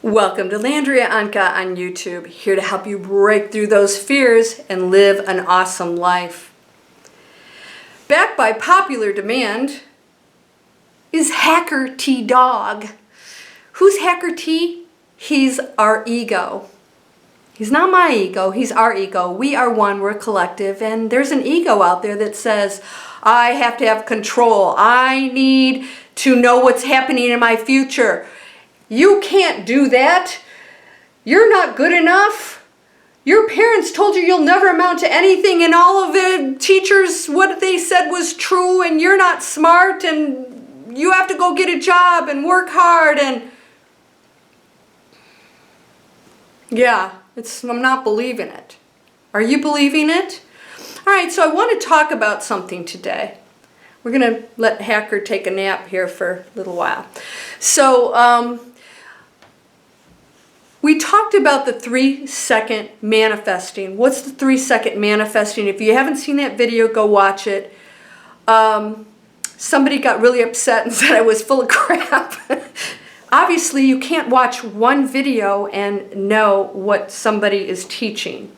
Welcome to Landria, Onkka on YouTube, here to help you break through those fears and live an awesome life. Backed by popular demand is Hacker T Dog. Who's Hacker T? He's our ego. He's not my ego, he's our ego. We are one, we're a collective, and there's an ego out there that says, I have to have control. I need to know what's happening in my future. You can't do that. You're not good enough. Your parents told you you'll never amount to anything, and all of the teachers, what they said was true, and you're not smart, and you have to go get a job and work hard. And yeah, I'm not believing it. Are you believing it? All right, so I want to talk about something today. We're going to let Hacker take a nap here for a little while. So, we talked about the 3-second manifesting. What's the 3-second manifesting? If you haven't seen that video, go watch it. Somebody got really upset and said I was full of crap. Obviously, you can't watch one video and know what somebody is teaching.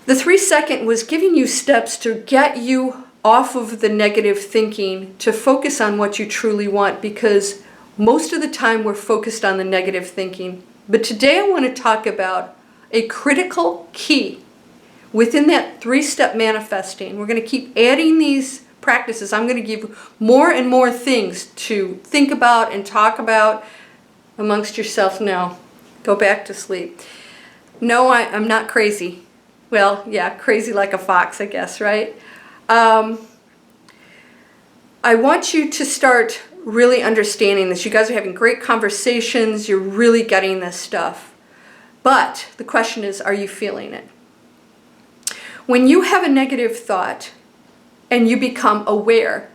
The 3-second was giving you steps to get you off of the negative thinking to focus on what you truly want, because most of the time we're focused on the negative thinking. But today I want to talk about a critical key within that 3-step manifesting. We're going to keep adding these practices. I'm going to give more and more things to think about and talk about amongst yourself. No, go back to sleep. No, I'm not crazy. Well, yeah, crazy like a fox, I guess, right? I want you to start really understanding this. You guys are having great conversations. You're really getting this stuff. But the question is, are you feeling it? When you have a negative thought and you become aware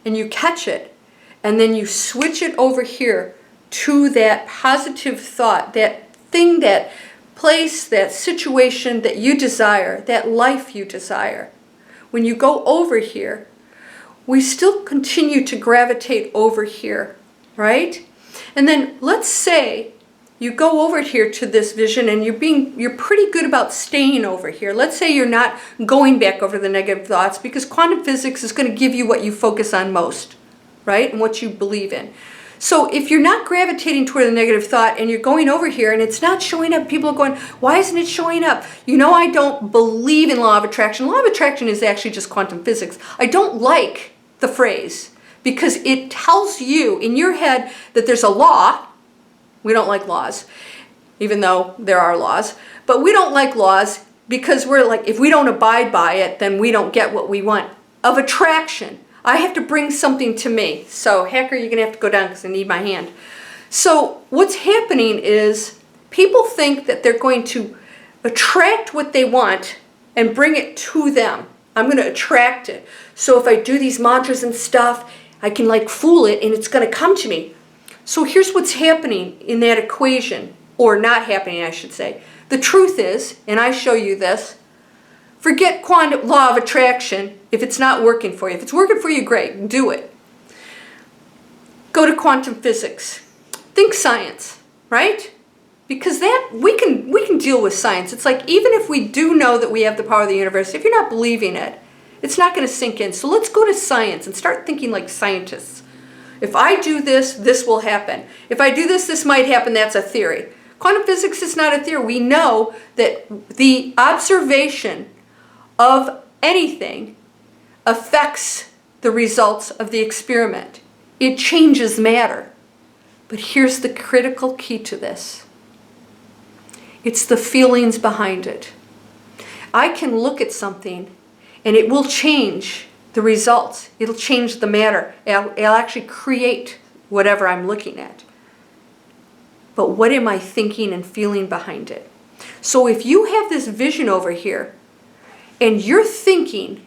and you catch it and then you switch it over here to that positive thought, that thing, that place, that situation that you desire, that life you desire, when you go over here, we still continue to gravitate over here, right? And then let's say you go over here to this vision and you're pretty good about staying over here. Let's say you're not going back over the negative thoughts, because quantum physics is going to give you what you focus on most, right? And what you believe in. So if you're not gravitating toward the negative thought and you're going over here and it's not showing up, people are going, why isn't it showing up? You know, I don't believe in law of attraction. Law of attraction is actually just quantum physics. I don't like the phrase because it tells you in your head that there's a law. We don't like laws, even though there are laws. But we don't like laws because we're like, if we don't abide by it, then we don't get what we want. Of attraction. I have to bring something to me. So, Hacker, you're going to have to go down because I need my hand. So, what's happening is people think that they're going to attract what they want and bring it to them. I'm going to attract it. So if I do these mantras and stuff, I can like fool it and it's going to come to me. So here's what's happening in that equation, or not happening, I should say. The truth is, and I show you this, forget quantum law of attraction if it's not working for you. If it's working for you, great, do it. Go to quantum physics. Think science, right? Because that we can deal with science. It's like, even if we do know that we have the power of the universe, if you're not believing it, it's not going to sink in. So let's go to science and start thinking like scientists. If I do this, this will happen. If I do this, this might happen. That's a theory. Quantum physics is not a theory. We know that the observation of anything affects the results of the experiment. It changes matter. But here's the critical key to this. It's the feelings behind it. I can look at something and it will change the results. It'll change the matter. It'll actually create whatever I'm looking at. But what am I thinking and feeling behind it? So if you have this vision over here and you're thinking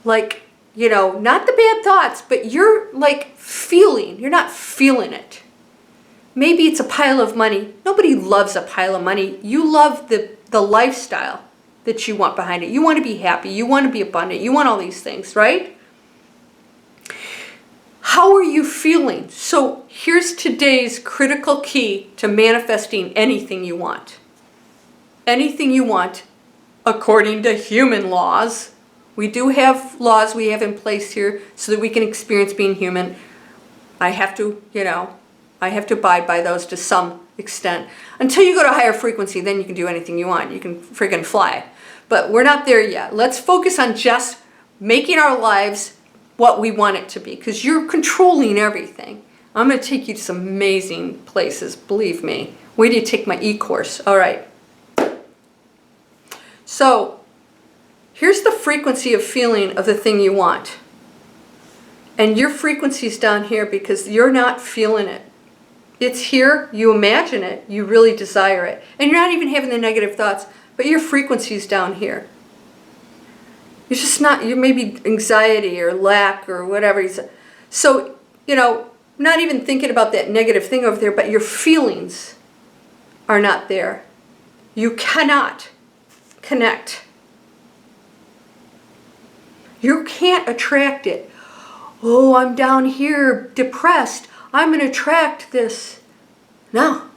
like, you know, not the bad thoughts, but you're like feeling, you're not feeling it. Maybe it's a pile of money. Nobody loves a pile of money. You love the lifestyle that you want behind it. You want to be happy. You want to be abundant. You want all these things, right? How are you feeling? So here's today's critical key to manifesting anything you want. Anything you want, according to human laws. We do have laws we have in place here so that we can experience being human. I have to, I have to abide by those to some extent. Until you go to a higher frequency, then you can do anything you want. You can friggin' fly. But we're not there yet. Let's focus on just making our lives what we want it to be, because you're controlling everything. I'm going to take you to some amazing places, believe me. Wait till you take my e-course. All right. So here's the frequency of feeling of the thing you want. And your frequency's down here because you're not feeling it. It's here, you imagine it, you really desire it. And you're not even having the negative thoughts, but your frequency's down here. You're just not, you maybe anxiety or lack or whatever. So, not even thinking about that negative thing over there, but your feelings are not there. You cannot connect. You can't attract it. Oh, I'm down here depressed. I'm going to attract this. No.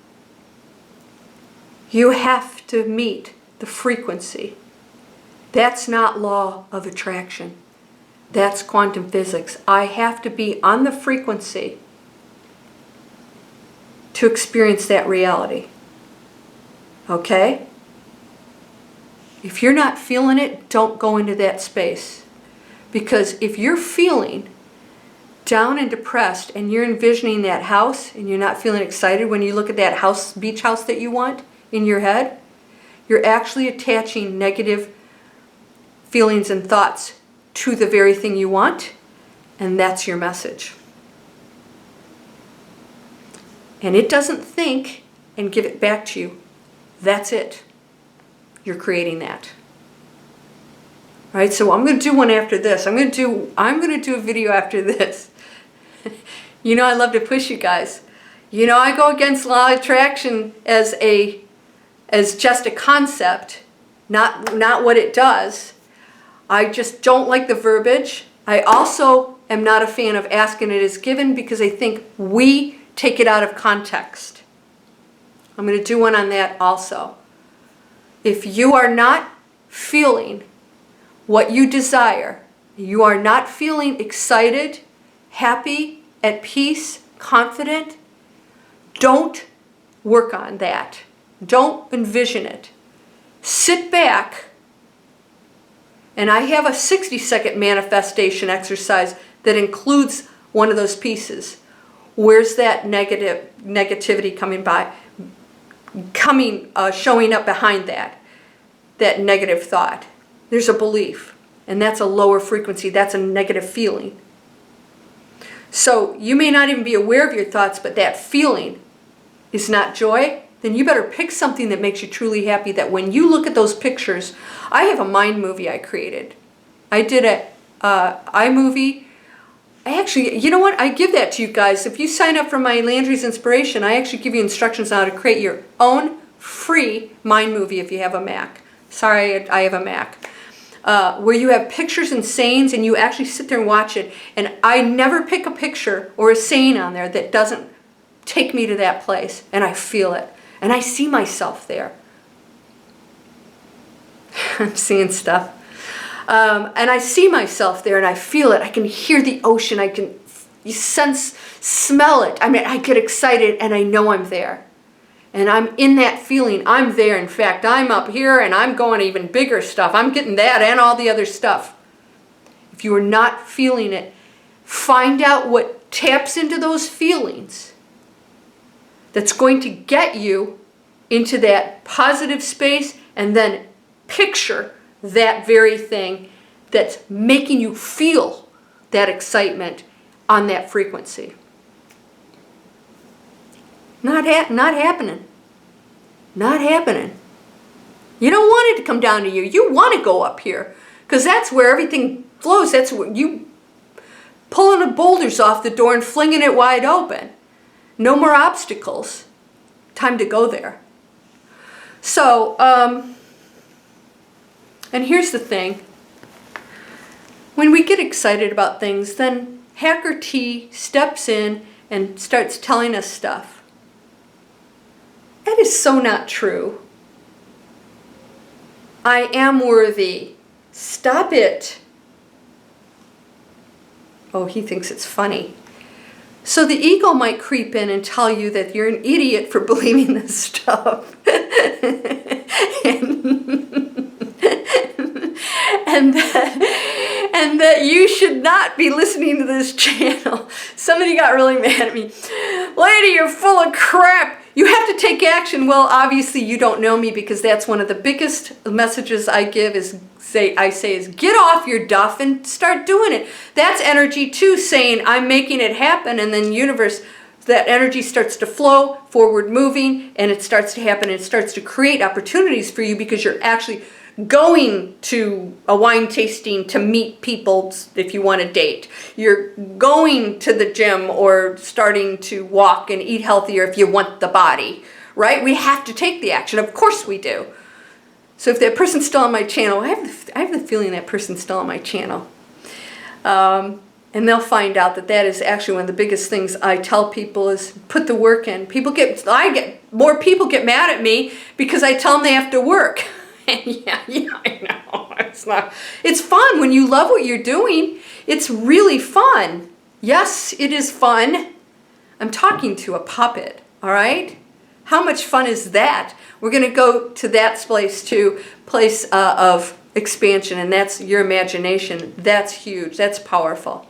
You have to meet the frequency. That's not law of attraction. That's quantum physics. I have to be on the frequency to experience that reality. Okay? If you're not feeling it, don't go into that space. Because if you're feeling down and depressed and you're envisioning that house and you're not feeling excited when you look at that house, beach house that you want in your head, you're actually attaching negative feelings and thoughts to the very thing you want, and that's your message. And it doesn't think and give it back to you. That's it. You're creating that. All right, so I'm going to do one after this. I'm going to do a video after this. I love to push you guys. I go against law of attraction as just a concept, not what it does. I just don't like the verbiage. I also am not a fan of asking it as given because I think we take it out of context. I'm going to do one on that also. If you are not feeling what you desire, you are not feeling excited, happy, at peace, confident, don't work on that. Don't envision it. Sit back. And I have a 60-second manifestation exercise that includes one of those pieces. Where's that negativity showing up behind that negative thought? There's a belief, and that's a lower frequency. That's a negative feeling. So you may not even be aware of your thoughts, but that feeling is not joy. Then you better pick something that makes you truly happy, that when you look at those pictures, I have a mind movie I created. I did a iMovie. I actually, you know what? I give that to you guys. If you sign up for my Landria's Inspiration, I actually give you instructions on how to create your own free mind movie if you have a Mac. Sorry, I have a Mac. Where you have pictures and sayings and you actually sit there and watch it. And I never pick a picture or a saying on there that doesn't take me to that place. And I feel it. And I see myself there. I'm seeing stuff. And I see myself there and I feel it. I can hear the ocean. I can smell it. I mean, I get excited and I know I'm there. And I'm in that feeling. I'm there. In fact, I'm up here and I'm going even bigger stuff. I'm getting that and all the other stuff. If you are not feeling it, find out what taps into those feelings that's going to get you into that positive space, and then picture that very thing that's making you feel that excitement on that frequency. Not happening. Not happening. You don't want it to come down to you. You want to go up here because that's where everything flows. That's where you pulling the boulders off the door and flinging it wide open. No more obstacles. Time to go there. So, and here's the thing. When we get excited about things, then Hacker T steps in and starts telling us stuff. That is so not true. I am worthy. Stop it. Oh, he thinks it's funny. So the ego might creep in and tell you that you're an idiot for believing this stuff. and that you should not be listening to this channel. Somebody got really mad at me. Lady, you're full of crap. You have to take action. Well, obviously you don't know me, because that's one of the biggest messages I give is get off your duff and start doing it. That's energy too, saying I'm making it happen, and then universe, that energy starts to flow forward moving, and it starts to happen, and it starts to create opportunities for you, because you're actually going to a wine tasting to meet people if you want to date. You're going to the gym or starting to walk and eat healthier if you want the body, right? We have to take the action. Of course we do. So if that person's still on my channel, I have the feeling that person's still on my channel. And they'll find out that that is actually one of the biggest things I tell people is put the work in. More people get mad at me because I tell them they have to work. yeah, I know. It's fun when you love what you're doing. It's really fun. Yes, it is fun. I'm talking to a puppet, all right? How much fun is that? We're going to go to that place of expansion, and that's your imagination. That's huge. That's powerful.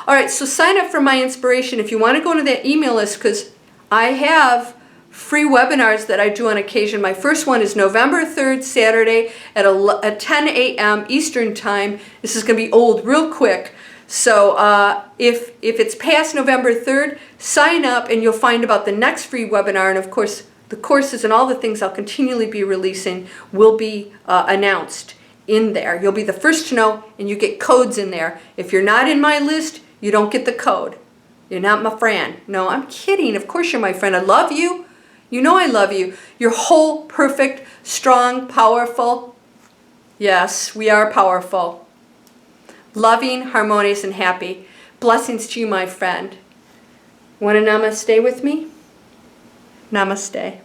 All right, so sign up for my inspiration if you want to go into that email list, because I have free webinars that I do on occasion. My first one is November 3rd, Saturday at 10 a.m. Eastern Time. This is going to be old real quick. So if it's past November 3rd, sign up and you'll find about the next free webinar. And of course, the courses and all the things I'll continually be releasing will be announced in there. You'll be the first to know, and you get codes in there. If you're not in my list, you don't get the code. You're not my friend. No, I'm kidding. Of course you're my friend. I love you. You know I love you. You're whole, perfect, strong, powerful. Yes, we are powerful. Loving, harmonious, and happy. Blessings to you, my friend. Want to namaste with me? Namaste.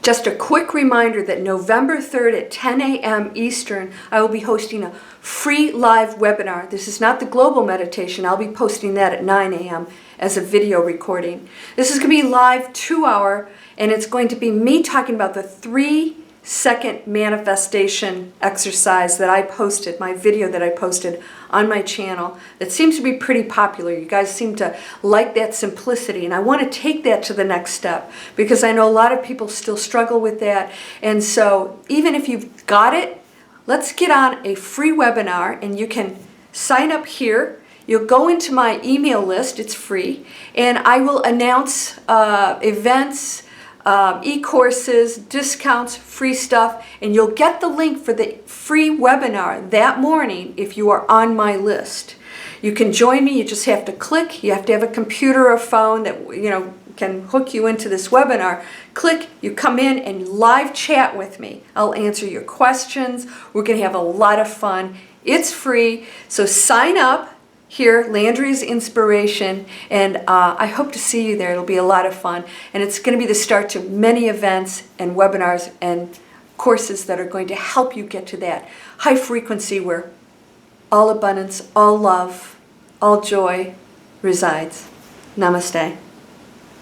Just a quick reminder that November 3rd at 10 a.m. Eastern, I will be hosting a free live webinar. This is not the global meditation. I'll be posting that at 9 a.m. as a video recording. This is going to be live 2-hour, and it's going to be me talking about the 3-second manifestation exercise that I posted, my video that I posted on my channel. That seems to be pretty popular. You guys seem to like that simplicity, and I want to take that to the next step, because I know a lot of people still struggle with that. And so even if you've got it, let's get on a free webinar, and you can sign up here. You'll go into my email list, it's free, and I will announce events, e-courses, discounts, free stuff, and you'll get the link for the free webinar that morning if you are on my list. You can join me, you just have to click. You have to have a computer or phone that can hook you into this webinar. Click, you come in and live chat with me. I'll answer your questions. We're going to have a lot of fun. It's free, so sign up here, Landria's Inspiration, and I hope to see you there. It'll be a lot of fun, and it's going to be the start to many events and webinars and courses that are going to help you get to that high frequency where all abundance, all love, all joy resides. Namaste.